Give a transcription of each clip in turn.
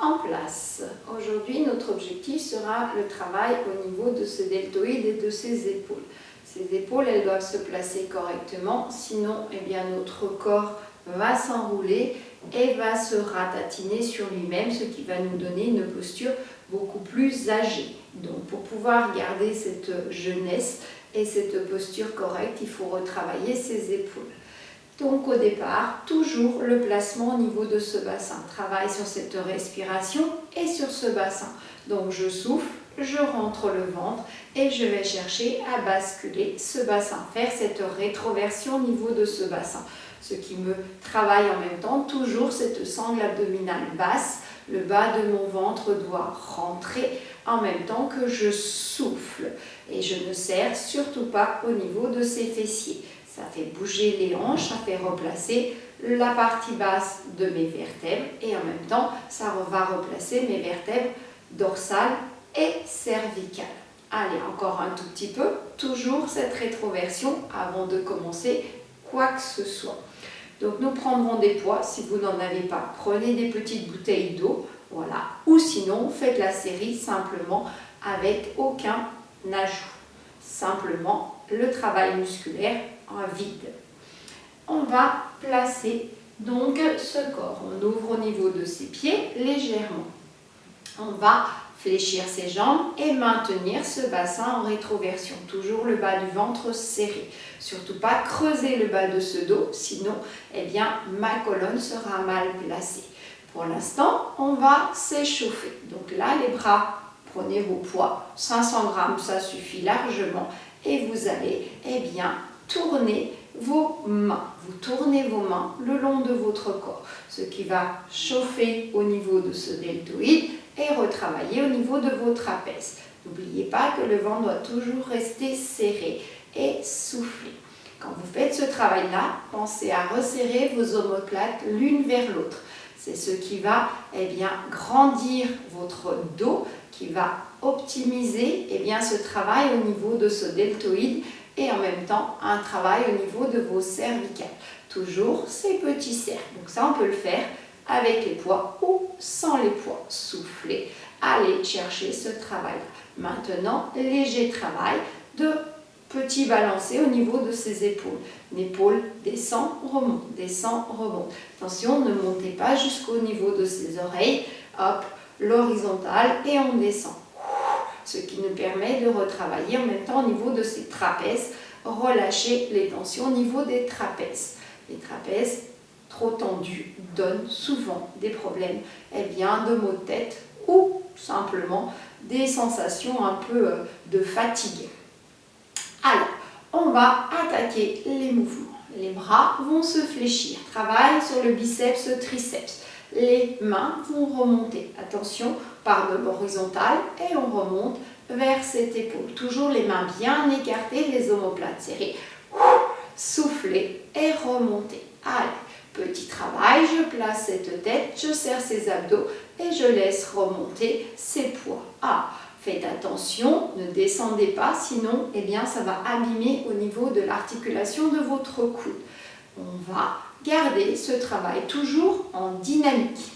en place. Aujourd'hui, notre objectif sera le travail au niveau de ce deltoïde et de ses épaules. Ces épaules, elles doivent se placer correctement, sinon eh bien, notre corps va s'enrouler et va se ratatiner sur lui-même, ce qui va nous donner une posture beaucoup plus âgée. Donc pour pouvoir garder cette jeunesse et cette posture correcte, il faut retravailler ses épaules. Donc au départ, toujours le placement au niveau de ce bassin. Travaille sur cette respiration et sur ce bassin. Donc je souffle, je rentre le ventre et je vais chercher à basculer ce bassin, faire cette rétroversion au niveau de ce bassin. Ce qui me travaille en même temps, toujours cette sangle abdominale basse. Le bas de mon ventre doit rentrer en même temps que je souffle. Et je ne serre surtout pas au niveau de ces fessiers. Ça fait bouger les hanches, ça fait replacer la partie basse de mes vertèbres et en même temps, ça va replacer mes vertèbres dorsales et cervicales. Allez, encore un tout petit peu, toujours cette rétroversion avant de commencer quoi que ce soit. Donc nous prendrons des poids, si vous n'en avez pas, prenez des petites bouteilles d'eau, voilà, ou sinon faites la série simplement avec aucun ajout. Simplement le travail musculaire en vide. On va placer donc ce corps. On ouvre au niveau de ses pieds légèrement. On va fléchir ses jambes et maintenir ce bassin en rétroversion. Toujours le bas du ventre serré. Surtout pas creuser le bas de ce dos, sinon eh bien, ma colonne sera mal placée. Pour l'instant, on va s'échauffer. Donc là, les bras, prenez vos poids. 500 grammes, ça suffit largement. Et vous allez eh bien, tourner vos mains. Vous tournez vos mains le long de votre corps, ce qui va chauffer au niveau de ce deltoïde et retravailler au niveau de vos trapèzes. N'oubliez pas que le ventre doit toujours rester serré et souffler. Quand vous faites ce travail-là, pensez à resserrer vos omoplates l'une vers l'autre. C'est ce qui va eh bien, grandir votre dos, qui va optimiser eh bien, ce travail au niveau de ce deltoïde et en même temps un travail au niveau de vos cervicales. Toujours ces petits cercles. Donc ça, on peut le faire avec les poids ou sans les poids. Soufflez, allez chercher ce travail. Maintenant, léger travail de petit balancé au niveau de ses épaules. L'épaule descend, remonte, descend, remonte. Attention, ne montez pas jusqu'au niveau de ses oreilles. Hop, l'horizontale et on descend. Ce qui nous permet de retravailler en même temps au niveau de ses trapèzes. Relâcher les tensions au niveau des trapèzes. Les trapèzes trop tendus donnent souvent des problèmes eh bien, de maux de tête ou simplement des sensations un peu de fatigue. Alors, on va attaquer les mouvements. Les bras vont se fléchir. Travail sur le biceps, triceps. Les mains vont remonter. Attention, par l'horizontale et on remonte vers cette épaule. Toujours les mains bien écartées, les omoplates serrées. Soufflez et remontez. Allez, petit travail, je place cette tête, je serre ses abdos et je laisse remonter ses poids. Ah, faites attention, ne descendez pas, sinon eh bien, ça va abîmer au niveau de l'articulation de votre coude. On va garder ce travail toujours en dynamique.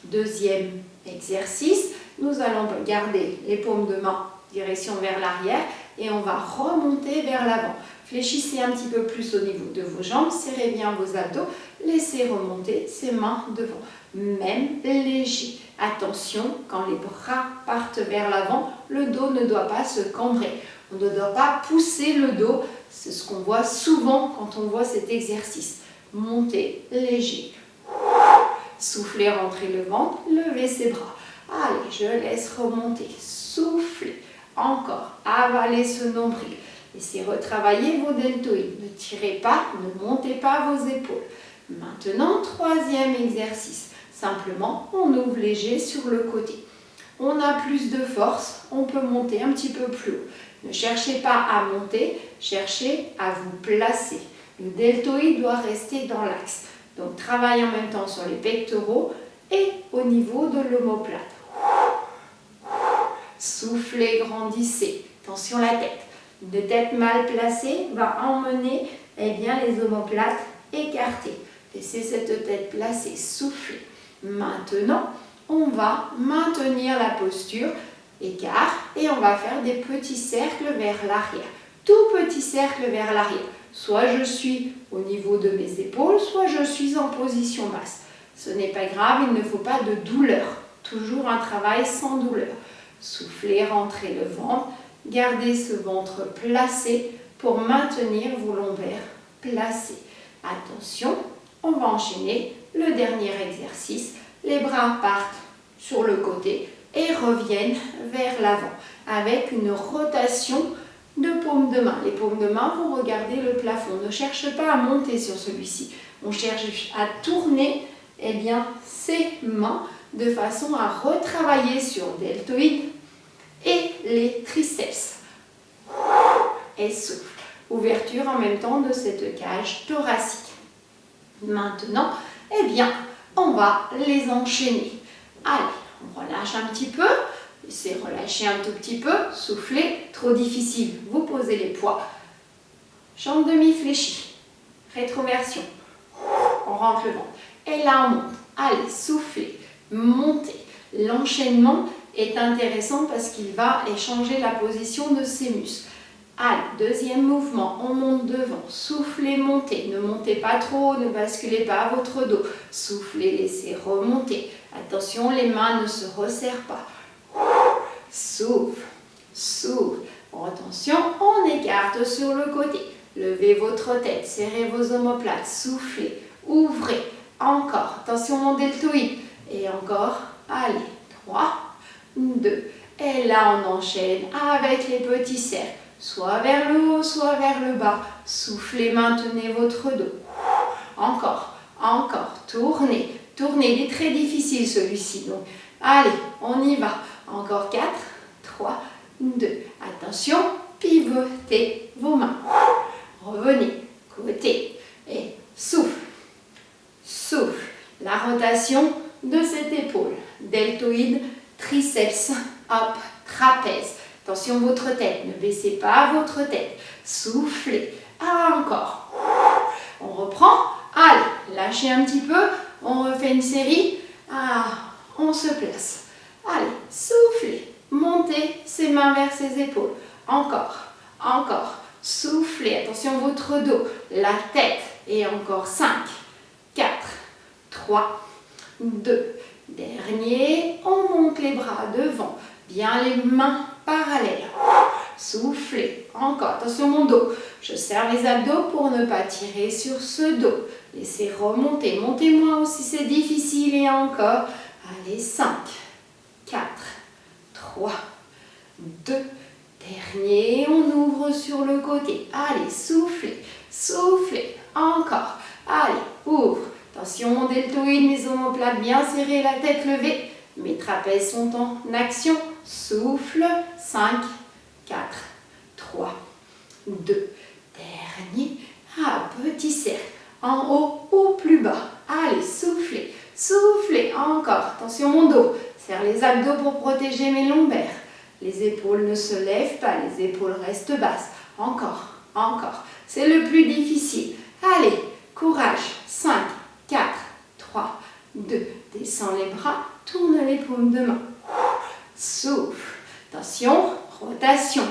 Deuxième exercice, nous allons garder les paumes de main direction vers l'arrière et on va remonter vers l'avant. Fléchissez un petit peu plus au niveau de vos jambes, serrez bien vos abdos, laissez remonter ces mains devant. Même léger. Attention, quand les bras partent vers l'avant, le dos ne doit pas se cambrer. On ne doit pas pousser le dos. C'est ce qu'on voit souvent quand on voit cet exercice. Montez léger. Soufflez, rentrez le ventre, levez ses bras. Allez, je laisse remonter. Soufflez. Encore. Avalez ce nombril. Laissez retravailler vos deltoïdes. Ne tirez pas, ne montez pas vos épaules. Maintenant, troisième exercice. Simplement, on ouvre léger sur le côté. On a plus de force, on peut monter un petit peu plus haut. Ne cherchez pas à monter, cherchez à vous placer. Le deltoïde doit rester dans l'axe. Donc, travaillez en même temps sur les pectoraux et au niveau de l'omoplate. Soufflez, grandissez. Attention la tête. Une tête mal placée va emmener eh bien, les omoplates écartées. Laissez cette tête placée, soufflez. Maintenant, on va maintenir la posture, écart, et on va faire des petits cercles vers l'arrière. Tout petit cercle vers l'arrière. Soit je suis au niveau de mes épaules, soit je suis en position basse. Ce n'est pas grave, il ne faut pas de douleur. Toujours un travail sans douleur. Soufflez, rentrez le ventre. Gardez ce ventre placé pour maintenir vos lombaires placés. Attention, on va enchaîner le dernier exercice. Les bras partent sur le côté et reviennent vers l'avant avec une rotation de paume de main. Les paumes de main vont regarder le plafond. Ne cherche pas à monter sur celui-ci. On cherche à tourner ses mains de façon à retravailler sur deltoïde et les triceps. Et souffle. Ouverture en même temps de cette cage thoracique. Maintenant, on va les enchaîner. Allez, on relâche un petit peu. Laissez relâcher un tout petit peu. Soufflez. Trop difficile. Vous posez les poids. Jambes demi-fléchies. Rétroversion. On rentre le ventre. Et là, on monte. Allez, soufflez. Montez. L'enchaînement est intéressant parce qu'il va échanger la position de ses muscles. Allez, deuxième mouvement, on monte devant, soufflez, montez, ne montez pas trop, ne basculez pas votre dos, soufflez, laissez remonter, attention les mains ne se resserrent pas, souffle, souffle, attention, on écarte sur le côté, levez votre tête, serrez vos omoplates, soufflez, ouvrez, encore, attention mon deltoïde, et encore, allez, 3, 2, et là on enchaîne avec les petits cercles. Soit vers le haut, soit vers le bas. Soufflez, maintenez votre dos. Encore, encore. Tournez, tournez. Il est très difficile celui-ci. Donc, allez, on y va. Encore 4, 3, 2. Attention, pivotez vos mains. Revenez, côté. Et souffle, souffle. La rotation de cette épaule. Deltoïde, triceps, hop, trapèze. Attention votre tête, ne baissez pas votre tête. Soufflez. Encore. On reprend. Allez, lâchez un petit peu. On refait une série. On se place. Allez, soufflez. Montez ses mains vers ses épaules. Encore, encore. Soufflez. Attention votre dos, la tête. Et encore 5, 4, 3, 2. Dernier, on monte les bras devant. Bien les mains parallèles. Soufflez. Encore. Attention mon dos. Je serre les abdos pour ne pas tirer sur ce dos. Laissez remonter. Montez moins si c'est difficile. Et encore. Allez, 5, 4, 3, 2. Dernier. On ouvre sur le côté. Allez, soufflez. Soufflez. Encore. Allez, ouvre. Attention mon deltoïde, mes omoplates bien serrées, la tête levée. Mes trapèzes sont en action. Souffle. 5, 4, 3, 2. Dernier. Petit cercle. En haut ou plus bas. Allez, soufflez. Soufflez. Encore. Attention mon dos. Serre les abdos pour protéger mes lombaires. Les épaules ne se lèvent pas. Les épaules restent basses. Encore. Encore. C'est le plus difficile. Allez. Courage. 5, 4, 3, 2. Descends les bras. Tourne les paumes de main. Souffle. Attention, rotation.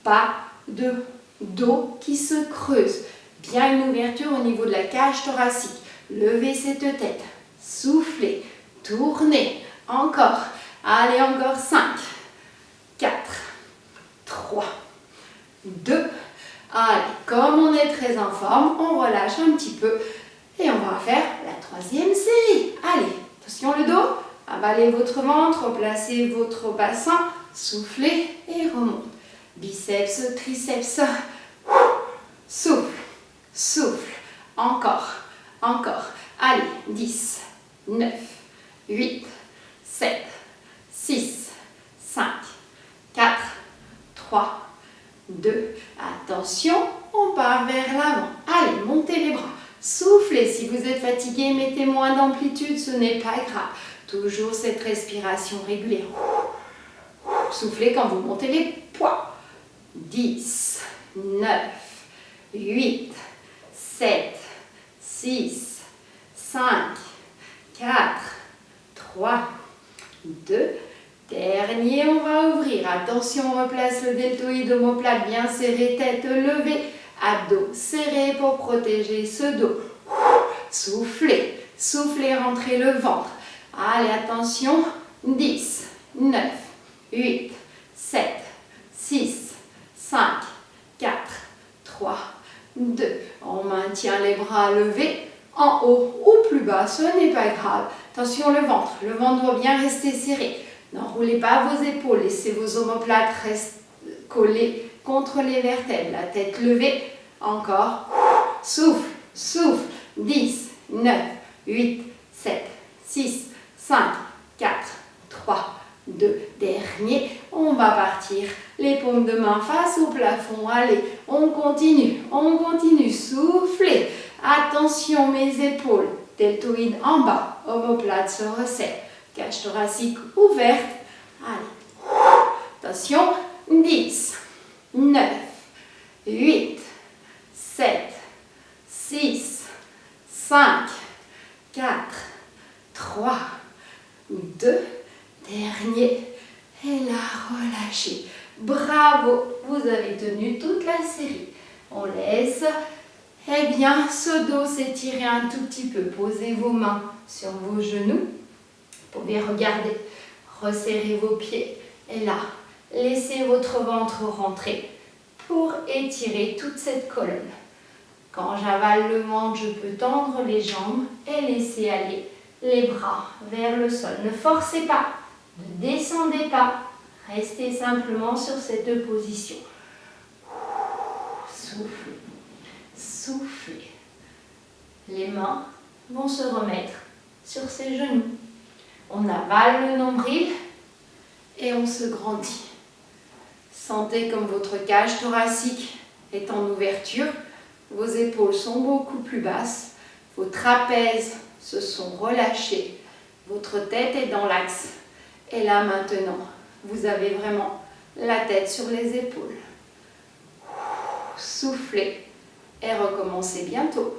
Pas de dos qui se creuse. Bien une ouverture au niveau de la cage thoracique. Levez cette tête. Soufflez. Tournez. Encore. Allez, encore 5, 4, 3, 2. Allez, comme on est très en forme, on relâche un petit peu. Et on va faire la troisième série. Allez, attention le dos. Avalez votre ventre, placez votre bassin, soufflez et remonte. Biceps, triceps. Souffle, souffle. Encore, encore. Allez, 10, 9, 8, 7, 6, 5, 4, 3, 2. Attention, on part vers l'avant. Allez, montez les bras. Soufflez. Si vous êtes fatigué, mettez moins d'amplitude, ce n'est pas grave. Toujours cette respiration régulière. Soufflez quand vous montez les poids. 10, 9, 8, 7, 6, 5, 4, 3, 2. Dernier, on va ouvrir. Attention, on replace le deltoïde omoplate bien serré, tête levée, abdos serrés pour protéger ce dos. Soufflez, soufflez, rentrez le ventre. Allez, attention, 10, 9, 8, 7, 6, 5, 4, 3, 2. On maintient les bras levés en haut ou plus bas, ce n'est pas grave. Attention le ventre doit bien rester serré. N'enroulez pas vos épaules, laissez vos omoplates rester collés contre les vertèbres. La tête levée, encore. Souffle, souffle. 10, 9, 8, 7, 6, 5, 4, 3, 2. Dernier, on va partir. Les paumes de main face au plafond. Allez, on continue, soufflez. Attention mes épaules, deltoïde en bas, omoplate se resserre. Cage thoracique ouverte. Allez. Attention. 10, 9, 8, 7, 6, 5, 4, 3, 2. Dernier. Et là, relâchez. Bravo. Vous avez tenu toute la série. On laisse. Eh bien, ce dos s'étire un tout petit peu. Posez vos mains sur vos genoux. Vous pouvez regarder, resserrer vos pieds et là, laissez votre ventre rentrer pour étirer toute cette colonne. Quand j'avale le ventre, je peux tendre les jambes et laisser aller les bras vers le sol. Ne forcez pas, ne descendez pas, restez simplement sur cette position. Soufflez, soufflez. Les mains vont se remettre sur ses genoux. On avale le nombril et on se grandit. Sentez comme votre cage thoracique est en ouverture. Vos épaules sont beaucoup plus basses. Vos trapèzes se sont relâchés. Votre tête est dans l'axe. Et là maintenant, vous avez vraiment la tête sur les épaules. Soufflez et recommencez bientôt.